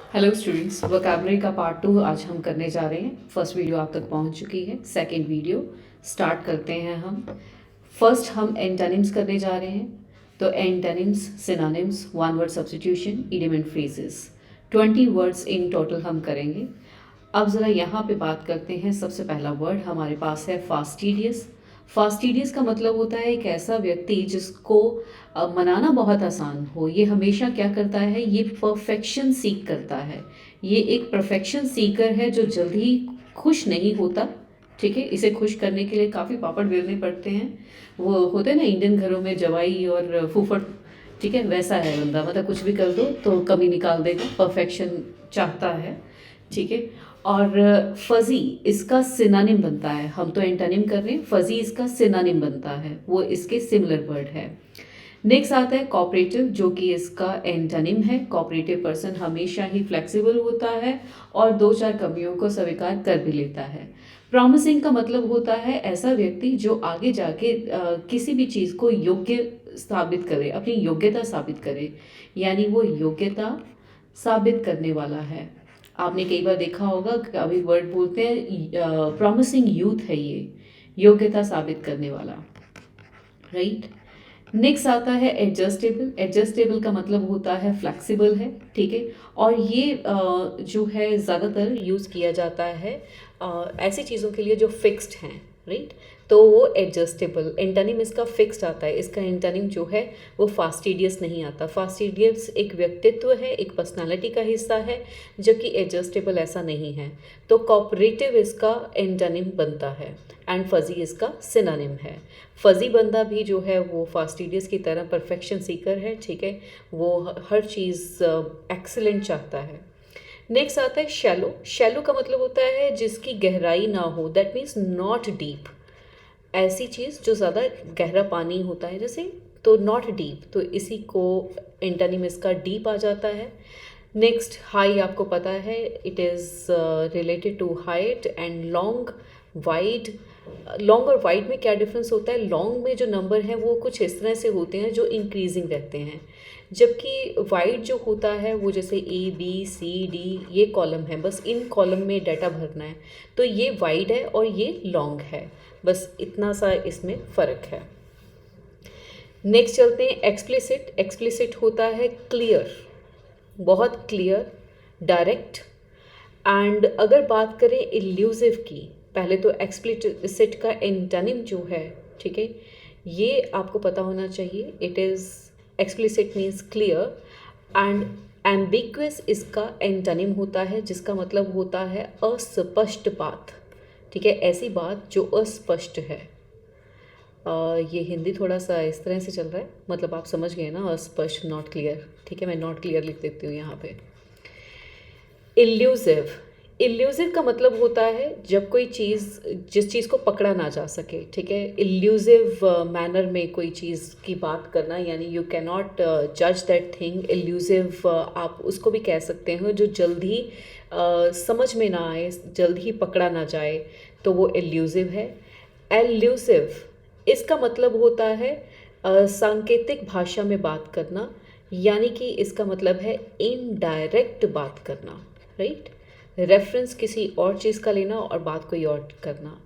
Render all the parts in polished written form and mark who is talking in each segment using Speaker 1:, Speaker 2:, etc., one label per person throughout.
Speaker 1: Hello students, vocabulary का part 2 आज हम करने जा रहे हैं। फर्स्ट वीडियो आप तक पहुंच चुकी है, सेकंड वीडियो स्टार्ट करते हैं हम। फर्स्ट हम एंटोनिम्स करने जा रहे हैं। तो antonyms, synonyms, one word substitution, idiom and phrases, 20 words in total हम करेंगे। अब ज़रा यहाँ पे बात करते हैं। सबसे पहला वर्ड हमारे पास है फास्टिडियस। फास्टिडियस का मतलब होता है एक ऐसा व्यक्ति जिसको मनाना बहुत आसान हो। ये हमेशा क्या करता है, ये परफेक्शन सीख करता है। ये एक परफेक्शन सीकर है जो जल्दी खुश नहीं होता। ठीक है, इसे खुश करने के लिए काफ़ी पापड़ बेलने पड़ते हैं। वो होते हैं ना इंडियन घरों में जवाई और फूफड़। ठीक है, वैसा है बंदा, मतलब कुछ भी कर दो तो कमी निकाल देगा, परफेक्शन चाहता है। ठीक है। और फजी इसका सिनोनिम बनता है। हम तो एंटोनिम कर रहे हैं, फजी इसका सिनोनिम बनता है, वो इसके सिमिलर वर्ड है। नेक्स्ट आता है कोऑपरेटिव, जो कि इसका एंटोनिम है। कोऑपरेटिव पर्सन हमेशा ही फ्लेक्सिबल होता है और दो चार कमियों को स्वीकार कर भी लेता है। प्रॉमिसिंग का मतलब होता है ऐसा व्यक्ति जो आगे जाके किसी भी चीज़ को योग्य साबित करे, अपनी योग्यता साबित करे, यानी वो योग्यता साबित करने वाला है। आपने कई बार देखा होगा कि अभी वर्ड बोलते हैं प्रॉमिसिंग यूथ है, ये योग्यता साबित करने वाला। राइट। नेक्स्ट आता है एडजस्टेबल। एडजस्टेबल का मतलब होता है फ्लेक्सिबल है। ठीक है। और ये जो है ज़्यादातर यूज़ किया जाता है ऐसी चीज़ों के लिए जो फिक्स्ड हैं। राइट। तो वो एडजस्टेबल, एंटोनिम इसका फिक्स्ड आता है। इसका एंटोनिम जो है वो फास्टिडियस नहीं आता। फास्टिडियस एक व्यक्तित्व है, एक पर्सनालिटी का हिस्सा है, जबकि एडजस्टेबल ऐसा नहीं है। तो कोऑपरेटिव इसका एंटोनिम बनता है एंड फजी इसका सिनोनिम है। फजी बंदा भी जो है वो फास्टिडियस की तरह परफेक्शन सीकर है। ठीक है, वो हर चीज़ एक्सीलेंट चाहता है। नेक्स्ट आता है शैलो। शैलो का मतलब होता है जिसकी गहराई ना हो, दैट मीन्स नॉट डीप। ऐसी चीज़ जो ज़्यादा गहरा पानी होता है जैसे, तो नॉट डीप, तो इसी को एंटोनिम इसका डीप आ जाता है। नेक्स्ट हाई, आपको पता है it is related to height and long wide. Long और वाइड में क्या डिफरेंस होता है? लॉन्ग में जो नंबर हैं वो कुछ इस तरह से होते हैं जो इंक्रीजिंग रहते हैं, जबकि वाइड जो होता है वो जैसे A B C D ये कॉलम है, बस इन कॉलम में डाटा भरना है। तो ये वाइड है और ये लॉन्ग है, बस इतना सा इसमें फ़र्क है। नेक्स्ट चलते हैं एक्सप्लिसिट। एक्सप्लिसिट होता है क्लियर, बहुत क्लियर, डायरेक्ट। एंड अगर बात करें इल्यूसिव की, पहले तो एक्सप्लिसिट का एंटोनिम जो है, ठीक है, ये आपको पता होना चाहिए। It is explicit means clear and ambiguous इसका एंटोनिम होता है, जिसका मतलब होता है अस्पष्ट बात। ठीक है, ऐसी बात जो अस्पष्ट है। ये हिंदी थोड़ा सा इस तरह से चल रहा है, मतलब आप समझ गए ना, अस्पष्ट, नॉट क्लियर। ठीक है, मैं नॉट क्लियर लिख देती हूँ यहाँ पे। इल्यूसिव। इल्यूसिव का मतलब होता है जब कोई चीज़, जिस चीज़ को पकड़ा ना जा सके। ठीक है, इल्यूसिव मैनर में कोई चीज़ की बात करना, यानी यू कैन नॉट जज दैट थिंग। इल्यूसिव आप उसको भी कह सकते हो जो जल्दी समझ में ना आए, जल्द ही पकड़ा ना जाए, तो वो इल्यूसिव है। एल्यूसिव इसका मतलब होता है सांकेतिक भाषा में बात करना, यानी कि इसका मतलब है इनडायरेक्ट बात करना। राइट, रेफरेंस किसी और चीज़ का लेना और बात कोई और करना।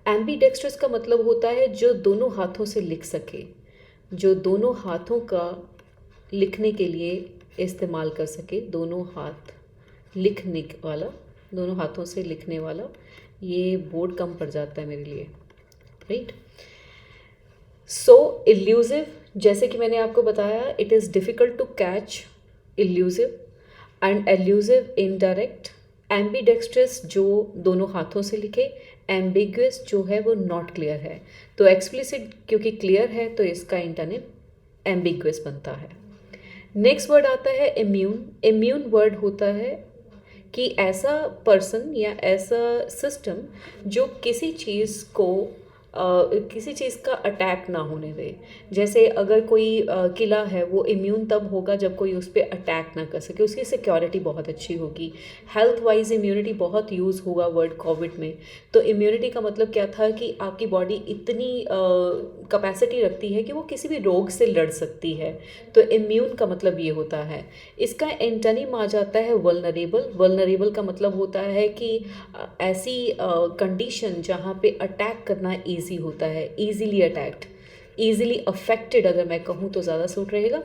Speaker 1: एम्बीडेक्स्ट्रस का मतलब होता है जो दोनों हाथों से लिख सके, जो दोनों हाथों का लिखने के लिए इस्तेमाल कर सके, दोनों हाथ लिखने वाला, दोनों हाथों से लिखने वाला। ये बोर्ड कम पड़ जाता है मेरे लिए। राइट। सो इल्यूसिव, जैसे कि मैंने आपको बताया, it is difficult to catch illusive and elusive indirect. Ambidextrous जो दोनों हाथों से लिखे, एम्बिगुअस जो है वो नॉट क्लियर है। तो एक्सप्लिसिट क्योंकि क्लियर है तो इसका एंटोनिम एम्बिगुअस बनता है। नेक्स्ट वर्ड आता है इम्यून। इम्यून वर्ड होता है कि ऐसा पर्सन या ऐसा सिस्टम जो किसी चीज़ को किसी चीज़ का अटैक ना होने दे। जैसे अगर कोई किला है, वो इम्यून तब होगा जब कोई उस पर अटैक ना कर सके, उसकी सिक्योरिटी बहुत अच्छी होगी। हेल्थ वाइज इम्यूनिटी बहुत यूज़ हुआ वर्ड कोविड में। तो इम्यूनिटी का मतलब क्या था कि आपकी बॉडी इतनी
Speaker 2: कैपेसिटी रखती है कि वो किसी भी रोग से लड़ सकती है। तो इम्यून का मतलब ये होता है। इसका एंटोनिम आ जाता है वल्नरेबल। वल्नरेबल का मतलब होता है कि ऐसी कंडीशन जहाँ पे अटैक करना ईजी होता है, ईजीली अटैक्ड, ईजिली अफेक्टेड, अगर मैं कहूँ तो ज़्यादा सूट रहेगा,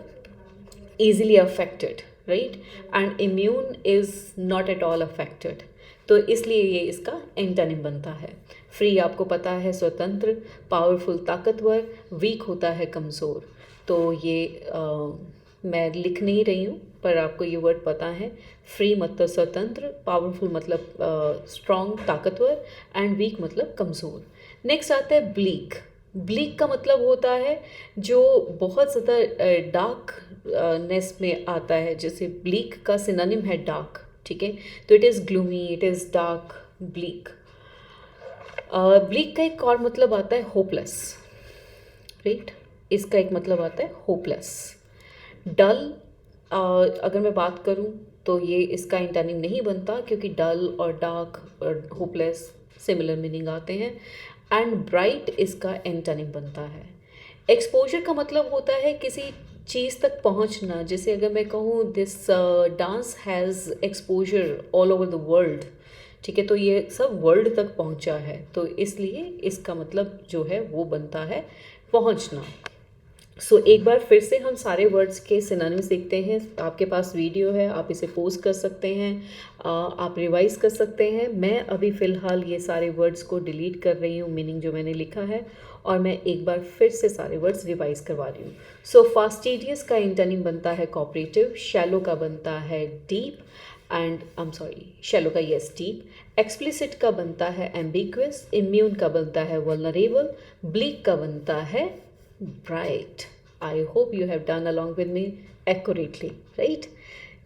Speaker 2: easily affected, right, and immune is not at all affected. तो इसलिए ये इसका एंटोनिम बनता है। फ्री आपको पता है स्वतंत्र, पावरफुल ताकतवर, वीक होता है कमज़ोर। तो ये मैं लिख नहीं रही हूँ पर आपको ये वर्ड पता है। फ्री मतलब स्वतंत्र, पावरफुल मतलब स्ट्रॉन्ग ताकतवर, एंड वीक मतलब कमज़ोर। नेक्स्ट आता है ब्लीक। ब्लीक का मतलब होता है जो बहुत ज़्यादा डार्क नेस में आता है। जैसे ब्लीक का सिनोनिम है डार्क, ठीक है, तो it is gloomy, it is dark, bleak. Bleak का एक और मतलब आता है होपलेस, राइट, इसका एक मतलब आता है होपलेस। डल, अगर मैं बात करूं तो ये इसका एंटोनिम नहीं बनता क्योंकि डल और डार्क और होपलेस सिमिलर मीनिंग आते हैं। एंड ब्राइट इसका एंटोनिम बनता है। एक्सपोजर का मतलब होता है किसी चीज़ तक पहुंचना। जैसे अगर मैं कहूँ this dance has exposure all over the world, ठीक है, तो ये सब वर्ल्ड तक पहुंचा है, तो इसलिए इसका मतलब जो है वो बनता है पहुंचना। सो एक बार फिर से हम सारे वर्ड्स के सिनोनिम्स देखते हैं। आपके पास वीडियो है, आप इसे पोस्ट कर सकते हैं, आप रिवाइज कर सकते हैं। मैं अभी फ़िलहाल ये सारे वर्ड्स को डिलीट कर रही हूँ, मीनिंग जो मैंने लिखा है, और मैं एक बार फिर से सारे वर्ड्स रिवाइज करवा रही हूँ। सो फास्टिडियस का एंटोनिम बनता है कोऑपरेटिव, शैलो का बनता है डीप, एंड शैलो का यस डीप। एक्सप्लिसिट का बनता है एम्बिग्युअस, इम्यून का बनता है वल्नरेबल, ब्लीक का बनता है bright. I hope you have done along with me accurately, right?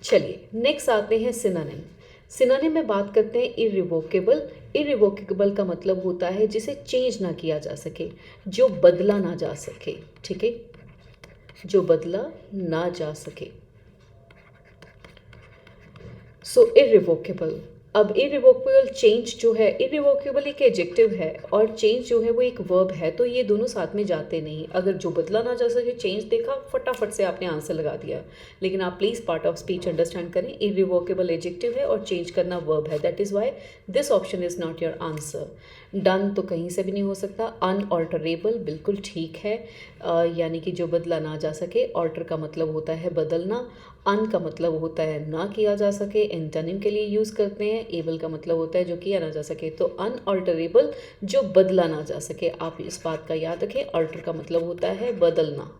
Speaker 2: चलिए नेक्स्ट आते हैं सिनोनिम। सिनोनिम में बात करते हैं इरिवोकेबल। इरिवोकेबल का मतलब होता है जिसे चेंज ना किया जा सके, जो बदला ना जा सके, ठीक है, जो बदला ना जा सके। सो इरिवोकेबल। अब इरिवोकेबल चेंज जो है, इरिवोकेबल एक एडजेक्टिव है और चेंज जो है वो एक वर्ब है, तो ये दोनों साथ में जाते नहीं। अगर जो बदला ना जा सके, चेंज देखा, फटाफट से आपने आंसर लगा दिया। लेकिन आप please part of speech understand करें। इरिवोकेबल एडजेक्टिव है और चेंज करना वर्ब है, that is why this option is not your answer. Done तो कहीं से भी नहीं हो सकता। अनऑल्टरेबल बिल्कुल ठीक है, यानी कि जो बदला ना जा सके। ऑल्टर का मतलब होता है बदलना, अन का मतलब होता है ना किया जा सके, एंटोनिम के लिए यूज़ करते हैं। एबल का मतलब होता है जो किया ना जा सके, तो अनऑल्टरेबल जो बदला ना जा सके। आप इस बात का याद रखें, ऑल्टर का मतलब होता है बदलना,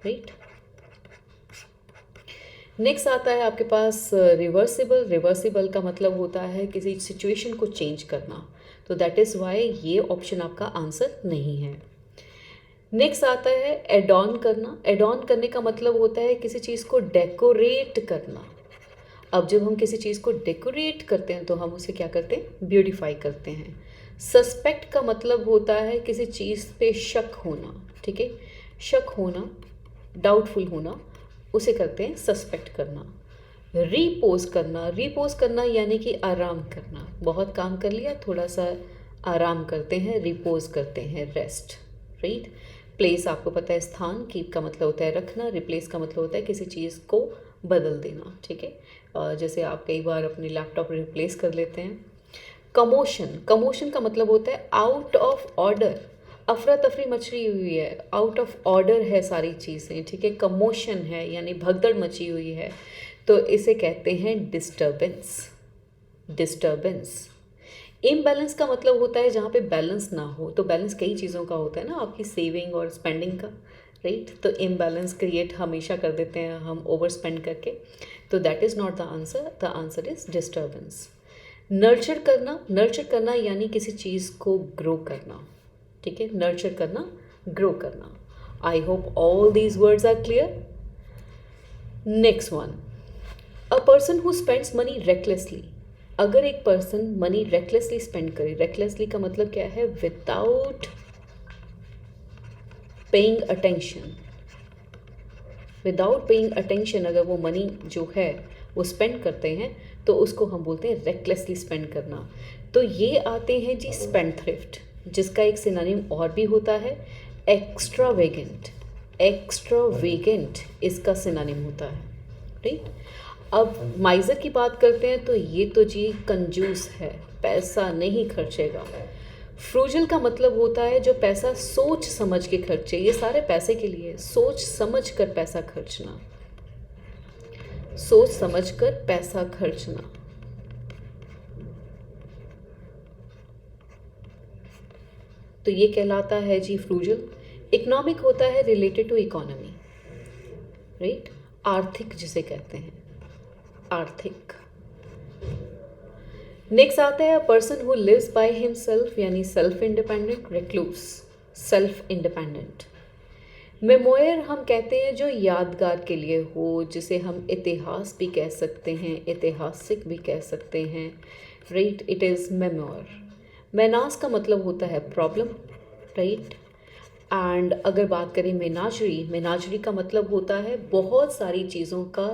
Speaker 2: राइट। नेक्स्ट आता है आपके पास रिवर्सिबल। रिवर्सिबल का मतलब होता है किसी सिचुएशन को चेंज करना, तो दैट इज़ वाई ये ऑप्शन आपका आंसर नहीं है। नेक्स्ट आता है एडॉन करना। एडॉन करने का मतलब होता है किसी चीज़ को डेकोरेट करना। अब जब हम किसी चीज़ को डेकोरेट करते हैं तो हम उसे क्या करते हैं, ब्यूटीफाई करते हैं। सस्पेक्ट का मतलब होता है किसी चीज़ पे शक होना, ठीक है, शक होना, डाउटफुल होना, उसे करते हैं सस्पेक्ट करना। रीपोज करना। रीपोज करना यानी कि आराम करना। बहुत काम कर लिया, थोड़ा सा आराम करते हैं, रिपोज करते हैं, रेस्ट, राइट। प्लेस आपको पता है स्थान। कीप का मतलब होता है रखना। रिप्लेस का मतलब होता है किसी चीज़ को बदल देना, ठीक है, जैसे आप कई बार अपने लैपटॉप रिप्लेस कर लेते हैं। कमोशन। कमोशन का मतलब होता है आउट ऑफ ऑर्डर, अफरा तफरी मची हुई है, आउट ऑफ ऑर्डर है सारी चीज़ें, ठीक है, कमोशन है यानी भगदड़ मची हुई है, तो इसे कहते हैं डिस्टर्बेंस। डिस्टर्बेंस। इम्बैलेंस का मतलब होता है जहाँ पे बैलेंस ना हो। तो बैलेंस कई चीज़ों का होता है ना, आपकी सेविंग और स्पेंडिंग का, राइट। तो इम्बैलेंस क्रिएट हमेशा कर देते हैं हम ओवर स्पेंड करके, तो that is not the answer. The answer is disturbance. Nurture करना। नर्चर करना यानी किसी चीज़ को ग्रो करना, ठीक है, नर्चर करना, ग्रो करना। I hope all these words are clear. Next one, a person who spends money recklessly. अगर एक पर्सन मनी रेकलेसली स्पेंड करे, रेकलेसली का मतलब क्या है, without paying attention, without paying attention अगर वो मनी जो है वो स्पेंड करते हैं तो उसको हम बोलते हैं रेकलेसली स्पेंड करना। तो ये आते हैं जी स्पेंड थ्रिफ्ट, जिसका एक सिनोनिम और भी होता है, एक्स्ट्रावेगेंट, एक्स्ट्रावेगेंट इसका सिनोनिम होता है, राइट। अब माइजर की बात करते हैं तो ये तो जी कंजूस है, पैसा नहीं खर्चेगा। फ्रूजल का मतलब होता है जो पैसा सोच समझ के खर्चे, ये सारे पैसे के लिए, सोच समझ कर पैसा खर्चना, सोच समझ कर पैसा खर्चना। तो ये कहलाता है जी फ्रूजल। इकोनॉमिक होता है रिलेटेड टू इकोनॉमी, राइट, आर्थिक जिसे कहते हैं, आर्थिक। नेक्स्ट आता है a person who lives by himself, यानी self independent, recluse, self independent. Memoir हम कहते हैं जो यादगार के लिए हो, जिसे हम इतिहास भी कह सकते हैं, ऐतिहासिक भी कह सकते हैं, राइट, इट इज़ मेमोयर। मेनास का मतलब होता है प्रॉब्लम, राइट। एंड अगर बात करें मेनाजरी, मेनाजरी का मतलब होता है बहुत सारी चीज़ों का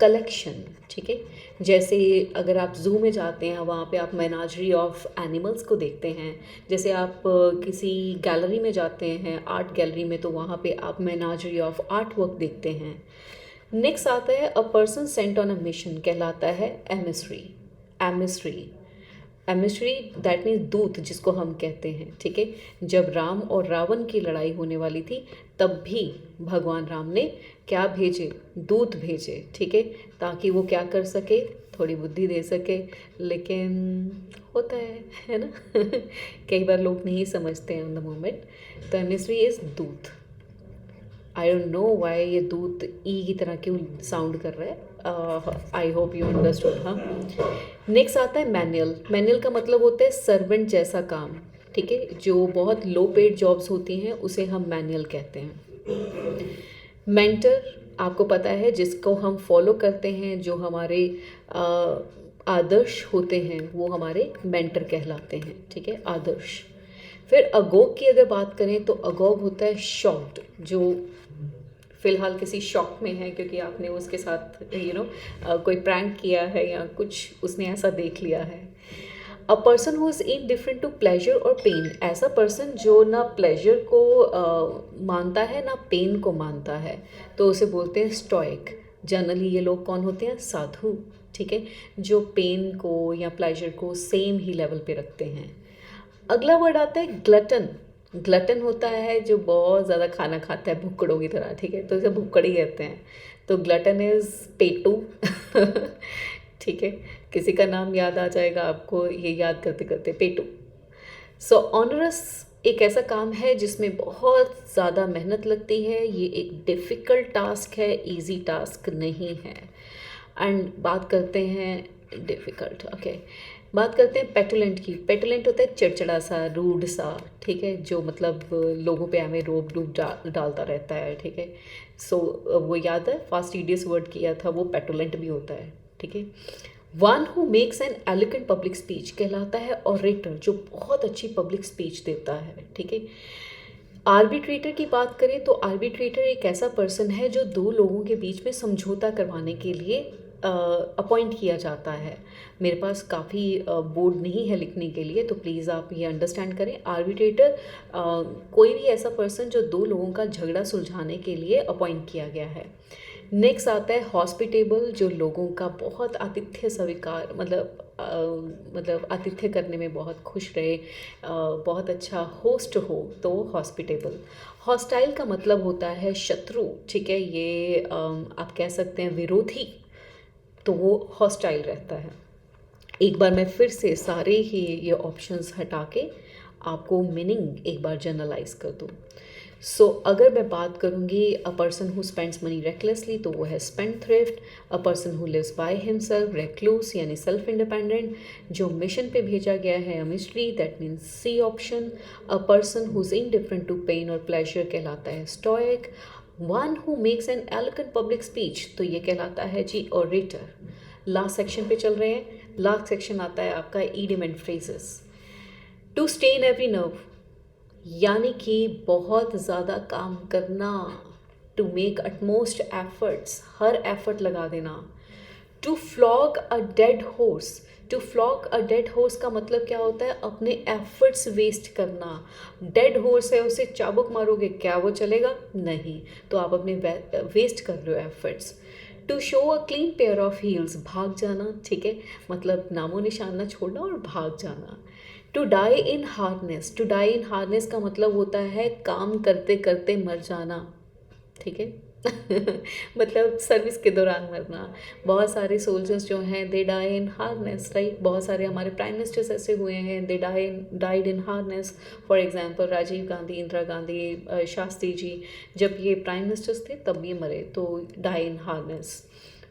Speaker 2: कलेक्शन, ठीक है। जैसे अगर आप ज़ू में जाते हैं, वहाँ पे आप मेनाजरी ऑफ एनिमल्स को देखते हैं। जैसे आप किसी गैलरी में जाते हैं, आर्ट गैलरी में, तो वहाँ पे आप मेनाजरी ऑफ आर्ट वर्क देखते हैं। नेक्स्ट आता है a person Saint on a mission, कहलाता है emissary, emissary, emissary that means दूत जिसको हम कहते हैं, ठीक है। जब राम और रावण की लड़ाई होने वाली थी तब भी भगवान राम ने क्या भेजे, दूत भेजे, ठीक है, ताकि वो क्या कर सके, थोड़ी बुद्धि दे सके। लेकिन होता है ना कई बार लोग नहीं समझते हैं ऑन द मोमेंट। तो एमिसरी इज़ दूत। आई डोंट नो वाई ये दूत ई की तरह क्यों साउंड कर रहा है, आई होप यू अंडरस्टूड। हाँ, नेक्स्ट आता है मैनुअल। मैनुअल का मतलब होता है सर्वेंट जैसा काम, ठीक है। जो बहुत लो पेड जॉब्स होती हैं उसे हम मैनुअल कहते हैं। मेंटर आपको पता है जिसको हम फॉलो करते हैं, जो हमारे आदर्श होते हैं वो हमारे मेंटर कहलाते हैं, ठीक है, आदर्श। फिर अगोग की अगर बात करें तो अगोग होता है शॉक्ड, जो फ़िलहाल किसी शॉक में है क्योंकि आपने उसके साथ कोई प्रैंक किया है या कुछ उसने ऐसा देख लिया है। A person who is indifferent to pleasure और पेन, ऐसा पर्सन जो ना प्लेजर को मानता है ना पेन को मानता है, तो उसे बोलते हैं स्टोइक। जनरली ये लोग कौन होते हैं, साधु, ठीक है, जो पेन को या प्लेजर को सेम ही लेवल पे रखते हैं। अगला वर्ड आता है ग्लटन। ग्लटन होता है जो बहुत ज़्यादा खाना खाता है भुक्कड़ों की तरह, ठीक है, तो इसे भुक्कड़ी कहते हैं। तो ग्लटन इज़ पेटू ठीक है, किसी का नाम याद आ जाएगा आपको ये याद करते करते, पेटू। सो ऑनरस एक ऐसा काम है जिसमें बहुत ज़्यादा मेहनत लगती है, ये एक डिफ़िकल्ट टास्क है, इजी टास्क नहीं है। एंड बात करते हैं डिफ़िकल्ट, ओके, बात करते हैं पेटुलेंट की। पेटुलेंट होता है चिड़चिड़ा सा, रूड सा, ठीक है, जो मतलब लोगों पे हमें रोब डूब डालता रहता है, ठीक है। सो वो याद है फास्टिडियस वर्ड किया था, वो पेटुलेंट भी होता है, ठीक है। One who makes an elegant public speech कहलाता है ऑरेटर, जो बहुत अच्छी पब्लिक स्पीच देता है, ठीक है। आर्बिट्रेटर की बात करें तो आर्बिट्रेटर एक ऐसा पर्सन है जो दो लोगों के बीच में समझौता करवाने के लिए अपॉइंट किया जाता है। मेरे पास काफ़ी बोर्ड नहीं है लिखने के लिए, तो प्लीज़ आप ये अंडरस्टैंड करें। आर्बिट्रेटर कोई भी ऐसा पर्सन जो दो लोगों का झगड़ा सुलझाने के लिए अपॉइंट किया गया है। नेक्स्ट आता है हॉस्पिटेबल, जो लोगों का बहुत आतिथ्य स्वीकार, मतलब आतिथ्य करने में बहुत खुश रहे, बहुत अच्छा होस्ट हो, तो हॉस्पिटेबल। हॉस्टाइल का मतलब होता है शत्रु, ठीक है, ये आप कह सकते हैं विरोधी, तो वो हॉस्टाइल रहता है। एक बार मैं फिर से सारे ही ये ऑप्शंस हटा के आपको मीनिंग एक बार जनरलाइज कर दूँ। सो अगर मैं बात करूँगी a person who spends money recklessly, तो वो है spendthrift. A person who lives by himself, recluse यानी सेल्फ इंडिपेंडेंट। जो मिशन पे भेजा गया है a mystery, that means C option. A person who is indifferent to pain और प्लेजर कहलाता है stoic. One who makes an elegant public speech, तो ये कहलाता है जी ओरेटर। लास्ट सेक्शन पे चल रहे हैं। लास्ट सेक्शन आता है आपका idiom phrases. To stay in every nerve, यानी कि बहुत ज़्यादा काम करना, टू मेक अटमोस्ट एफर्ट्स, हर एफर्ट लगा देना। To flog a dead horse, to flog a dead horse का मतलब क्या होता है? अपने एफर्ट्स वेस्ट करना। डेड हॉर्स है, उसे चाबुक मारोगे, क्या वो चलेगा? नहीं। तो आप अपने वेस्ट कर रहे हो efforts. To show a clean pair of heels, भाग जाना, ठीक है, मतलब नामो निशान ना छोड़ना और भाग जाना। To die in harness, to die in harness का मतलब होता है काम करते करते मर जाना, ठीक है। मतलब सर्विस के दौरान मरना। बहुत सारे सोल्जर्स जो हैं they die in harness, right. बहुत सारे हमारे प्राइम मिनिस्टर्स ऐसे हुए हैं, they died in harness. For example Rajiv Gandhi, Indira Gandhi, Shastri ji, जब ये प्राइम मिनिस्टर्स थे तब ये मरे, तो die in harness.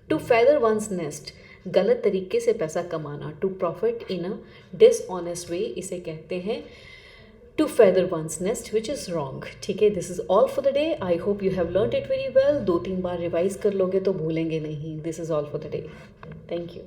Speaker 2: To feather one's nest, गलत तरीके से पैसा कमाना। To profit in a dishonest way, इसे कहते हैं to feather one's nest, which is wrong, ठीक है। This is all for the day. I hope you have learned it very well. 2-3 bar revise कर लोगे तो भूलेंगे नहीं। This is all for the day. Thank you.